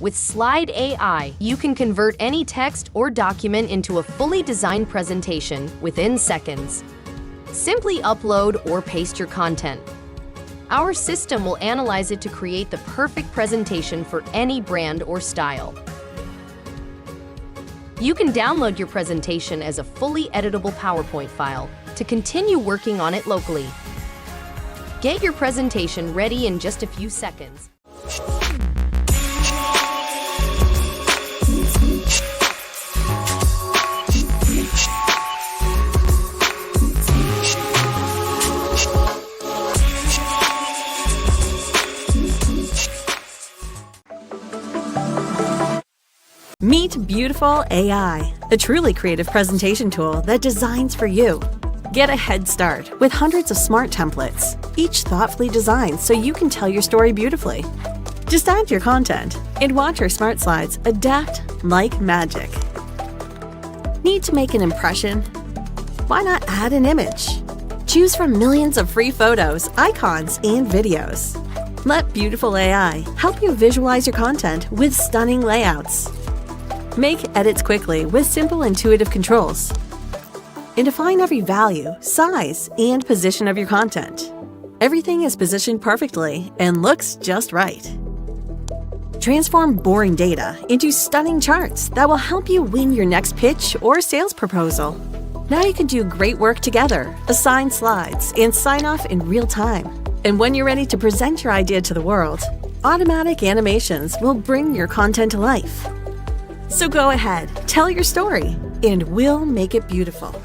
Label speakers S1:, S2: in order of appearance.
S1: With Slide AI, you can convert any text or document into a fully designed presentation within seconds. Simply upload or paste your content. Our system will analyze it to create the perfect presentation for any brand or style. You can download your presentation as a fully editable PowerPoint file to continue working on it locally. Get your presentation ready in just a few seconds.
S2: Meet Beautiful AI, a truly creative presentation tool that designs for you. Get a head start with hundreds of smart templates, each thoughtfully designed so you can tell your story beautifully. Just add your content and watch our smart slides adapt like magic. Need to make an impression? Why not add an image? Choose from millions of free photos, icons, and videos. Let Beautiful AI help you visualize your content with stunning layouts. Make edits quickly with simple, intuitive controls. And define every value, size, and position of your content. Everything is positioned perfectly and looks just right. Transform boring data into stunning charts that will help you win your next pitch or sales proposal. Now you can do great work together, assign slides, and sign off in real time. And when you're ready to present your idea to the world, automatic animations will bring your content to life. So go ahead, tell your story, and we'll make it beautiful.